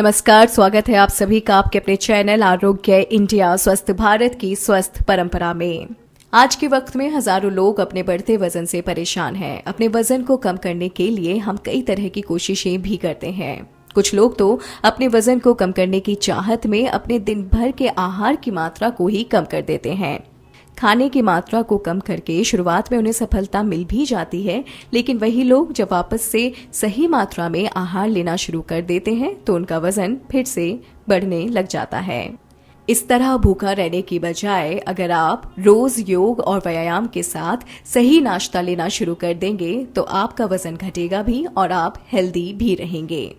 नमस्कार, स्वागत है आप सभी का आपके अपने चैनल आरोग्य इंडिया स्वस्थ भारत की स्वस्थ परंपरा में। आज के वक्त में हजारों लोग अपने बढ़ते वजन से परेशान हैं। अपने वजन को कम करने के लिए हम कई तरह की कोशिशें भी करते हैं। कुछ लोग तो अपने वजन को कम करने की चाहत में अपने दिन भर के आहार की मात्रा को ही कम कर देते हैं। खाने की मात्रा को कम करके शुरुआत में उन्हें सफलता मिल भी जाती है, लेकिन वही लोग जब वापस से सही मात्रा में आहार लेना शुरू कर देते हैं तो उनका वजन फिर से बढ़ने लग जाता है। इस तरह भूखा रहने की बजाय अगर आप रोज योग और व्यायाम के साथ सही नाश्ता लेना शुरू कर देंगे तो आपका वजन घटेगा भी और आप हेल्दी भी रहेंगे,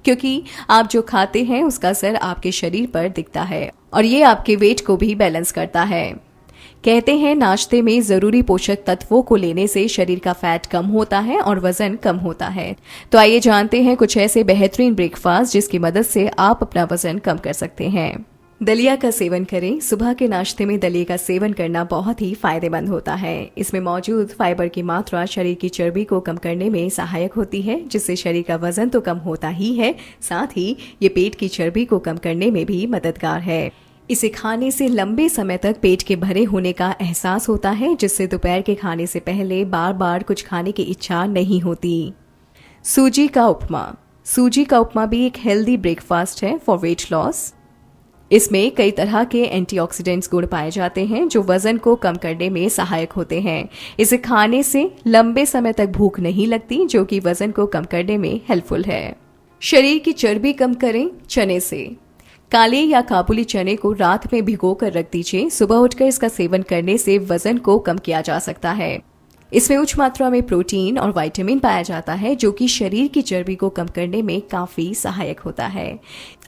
क्योंकि आप जो खाते हैं उसका असर आपके शरीर पर दिखता है और ये आपके वेट को भी बैलेंस करता है। कहते हैं नाश्ते में जरूरी पोषक तत्वों को लेने से शरीर का फैट कम होता है और वजन कम होता है। तो आइए जानते हैं कुछ ऐसे बेहतरीन ब्रेकफास्ट जिसकी मदद से आप अपना वजन कम कर सकते हैं। दलिया का सेवन करें। सुबह के नाश्ते में दलिया का सेवन करना बहुत ही फायदेमंद होता है। इसमें मौजूद फाइबर की मात्रा शरीर की चर्बी को कम करने में सहायक होती है, जिससे शरीर का वजन तो कम होता ही है, साथ ही ये पेट की चर्बी को कम करने में भी मददगार है। इसे खाने से लंबे समय तक पेट के भरे होने का एहसास होता है, जिससे दोपहर के खाने से पहले बार बार कुछ खाने की इच्छा नहीं होती। सूजी का उपमा। सूजी का उपमा भी एक हेल्दी ब्रेकफास्ट है फॉर वेट लॉस। इसमें कई तरह के एंटीऑक्सीडेंट्स गुण पाए जाते हैं जो वजन को कम करने में सहायक होते हैं। इसे खाने से लंबे समय तक भूख नहीं लगती, जो कि वजन को कम करने में हेल्पफुल है। शरीर की चर्बी कम करें चने से। काले या काबुली चने को रात में भिगो कर रख दीजिए। सुबह उठकर इसका सेवन करने से वजन को कम किया जा सकता है। इसमें उच्च मात्रा में प्रोटीन और विटामिन पाया जाता है, जो कि शरीर की चर्बी को कम करने में काफी सहायक होता है।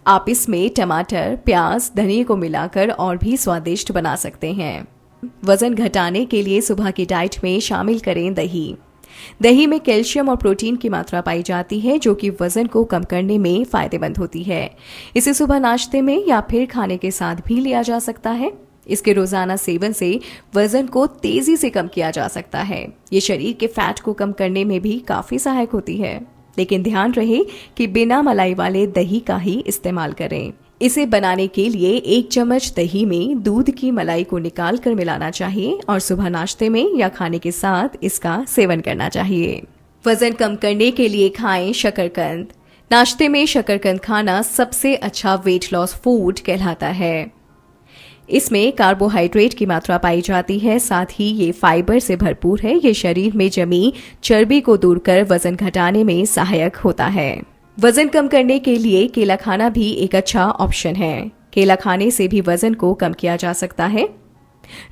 आप इसमें टमाटर, प्याज, धनिया को मिलाकर और भी स्वादिष्ट बना सकते हैं। वजन घटाने के लिए सुबह की डाइट में शामिल करें दही। दही में कैल्शियम और प्रोटीन की मात्रा पाई जाती है, जो कि वजन को कम करने में फायदेमंद होती है। इसे सुबह नाश्ते में या फिर खाने के साथ भी लिया जा सकता है। इसके रोजाना सेवन से वजन को तेजी से कम किया जा सकता है। ये शरीर के फैट को कम करने में भी काफी सहायक होती है, लेकिन ध्यान रहे कि बिना मलाई वाले दही का ही इस्तेमाल करें। इसे बनाने के लिए 1 चम्मच दही में दूध की मलाई को निकाल कर मिलाना चाहिए और सुबह नाश्ते में या खाने के साथ इसका सेवन करना चाहिए। वजन कम करने के लिए खाएं शकरकंद। नाश्ते में शकरकंद खाना सबसे अच्छा वेट लॉस फूड कहलाता है। इसमें कार्बोहाइड्रेट की मात्रा पाई जाती है, साथ ही ये फाइबर से भरपूर है। ये शरीर में जमी चर्बी को दूर कर वजन घटाने में सहायक होता है। वजन कम करने के लिए केला खाना भी एक अच्छा ऑप्शन है। केला खाने से भी वजन को कम किया जा सकता है।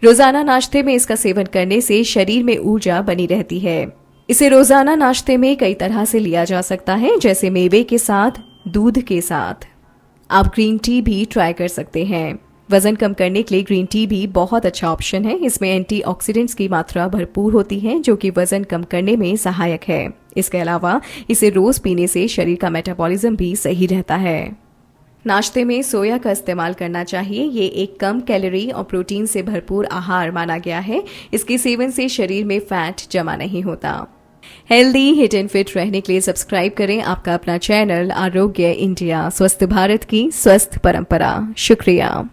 रोजाना नाश्ते में इसका सेवन करने से शरीर में ऊर्जा बनी रहती है। इसे रोजाना नाश्ते में कई तरह से लिया जा सकता है, जैसे मेवे के साथ, दूध के साथ। आप ग्रीन टी भी ट्राई कर सकते हैं। वजन कम करने के लिए ग्रीन टी भी बहुत अच्छा ऑप्शन है। इसमें एंटीऑक्सीडेंट्स की मात्रा भरपूर होती है, जो कि वजन कम करने में सहायक है। इसके अलावा इसे रोज पीने से शरीर का मेटाबॉलिज्म भी सही रहता है। नाश्ते में सोया का इस्तेमाल करना चाहिए। ये एक कम कैलोरी और प्रोटीन से भरपूर आहार माना गया है। इसके सेवन से शरीर में फैट जमा नहीं होता। हेल्दी हिट एंड फिट रहने के लिए सब्सक्राइब करें आपका अपना चैनल आरोग्य इंडिया स्वस्थ भारत की स्वस्थ परंपरा। शुक्रिया।